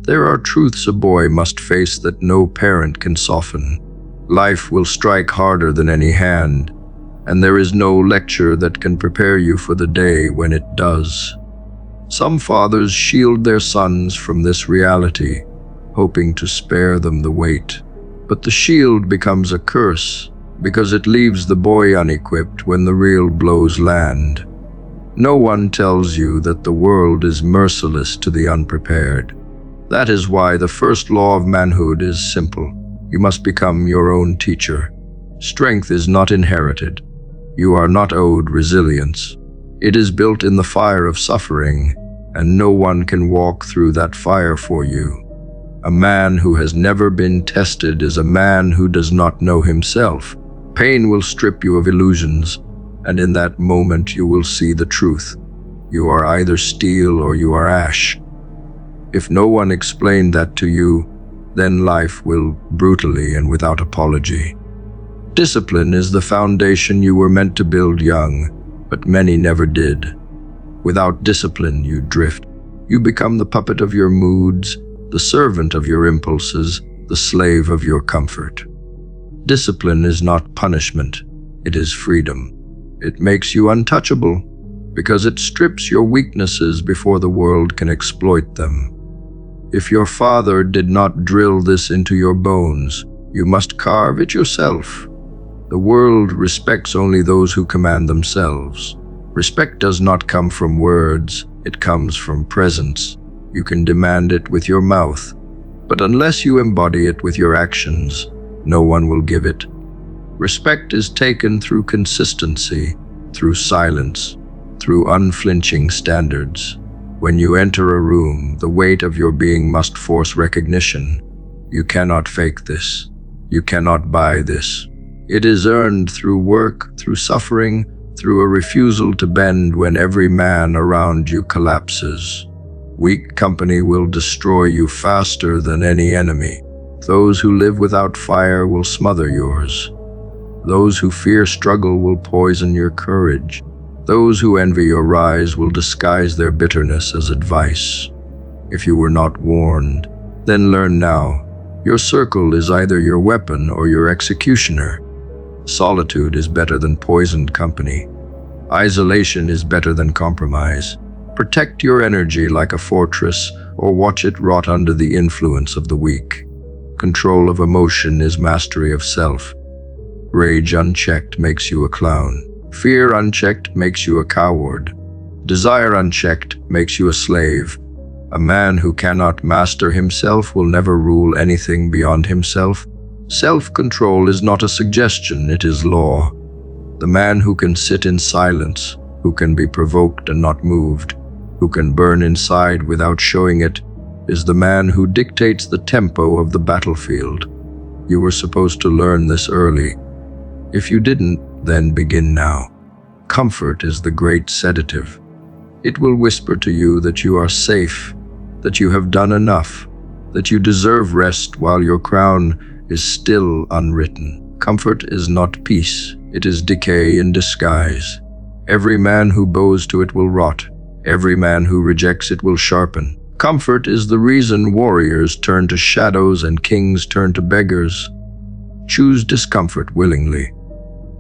There are truths a boy must face that no parent can soften. Life will strike harder than any hand, and there is no lecture that can prepare you for the day when it does. Some fathers shield their sons from this reality, hoping to spare them the weight. But the shield becomes a curse, because it leaves the boy unequipped when the real blows land. No one tells you that the world is merciless to the unprepared. That is why the first law of manhood is simple. You must become your own teacher. Strength is not inherited. You are not owed resilience. It is built in the fire of suffering, and no one can walk through that fire for you. A man who has never been tested is a man who does not know himself. Pain will strip you of illusions, and in that moment you will see the truth. You are either steel or you are ash. If no one explained that to you, then life will brutally and without apology. Discipline is the foundation you were meant to build young, but many never did. Without discipline, you drift. You become the puppet of your moods, the servant of your impulses, the slave of your comfort. Discipline is not punishment, it is freedom. It makes you untouchable, because it strips your weaknesses before the world can exploit them. If your father did not drill this into your bones, you must carve it yourself. The world respects only those who command themselves. Respect does not come from words, it comes from presence. You can demand it with your mouth, but unless you embody it with your actions, no one will give it. Respect is taken through consistency, through silence, through unflinching standards. When you enter a room, the weight of your being must force recognition. You cannot fake this. You cannot buy this. It is earned through work, through suffering, through a refusal to bend when every man around you collapses. Weak company will destroy you faster than any enemy. Those who live without fire will smother yours. Those who fear struggle will poison your courage. Those who envy your rise will disguise their bitterness as advice. If you were not warned, then learn now. Your circle is either your weapon or your executioner. Solitude is better than poisoned company. Isolation is better than compromise. Protect your energy like a fortress, or watch it rot under the influence of the weak. Control of emotion is mastery of self. Rage unchecked makes you a clown. Fear unchecked makes you a coward. Desire unchecked makes you a slave. A man who cannot master himself will never rule anything beyond himself. Self-control is not a suggestion, it is law. The man who can sit in silence, who can be provoked and not moved, who can burn inside without showing it, is the man who dictates the tempo of the battlefield. You were supposed to learn this early. If you didn't, then begin now. Comfort is the great sedative. It will whisper to you that you are safe, that you have done enough, that you deserve rest while your crown is still unwritten. Comfort is not peace, it is decay in disguise. Every man who bows to it will rot. Every man who rejects it will sharpen. Comfort is the reason warriors turn to shadows and kings turn to beggars. Choose discomfort willingly.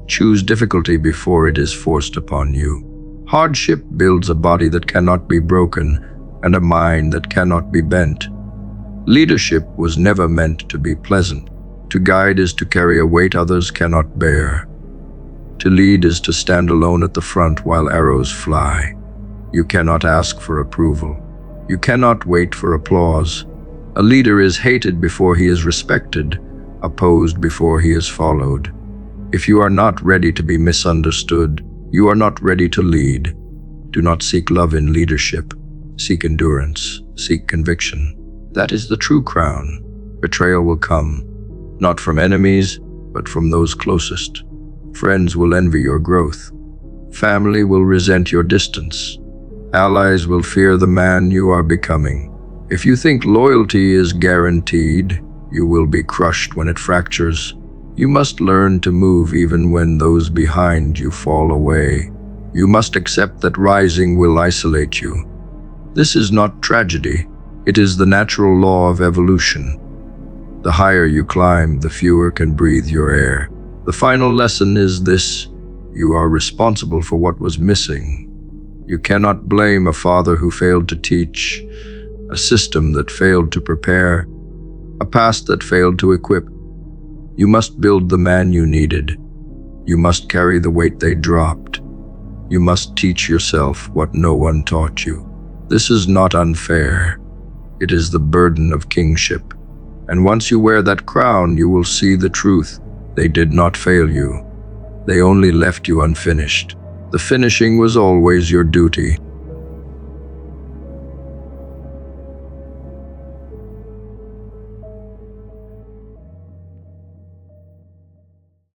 Choose difficulty before it is forced upon you. Hardship builds a body that cannot be broken and a mind that cannot be bent. Leadership was never meant to be pleasant. To guide is to carry a weight others cannot bear. To lead is to stand alone at the front while arrows fly. You cannot ask for approval. You cannot wait for applause. A leader is hated before he is respected, opposed before he is followed. If you are not ready to be misunderstood, you are not ready to lead. Do not seek love in leadership. Seek endurance. Seek conviction. That is the true crown. Betrayal will come, not from enemies, but from those closest. Friends will envy your growth. Family will resent your distance. Allies will fear the man you are becoming. If you think loyalty is guaranteed, you will be crushed when it fractures. You must learn to move even when those behind you fall away. You must accept that rising will isolate you. This is not tragedy. It is the natural law of evolution. The higher you climb, the fewer can breathe your air. The final lesson is this: you are responsible for what was missing. You cannot blame a father who failed to teach, a system that failed to prepare, a past that failed to equip. You must build the man you needed. You must carry the weight they dropped. You must teach yourself what no one taught you. This is not unfair. It is the burden of kingship. And once you wear that crown, you will see the truth. They did not fail you. They only left you unfinished. The finishing was always your duty.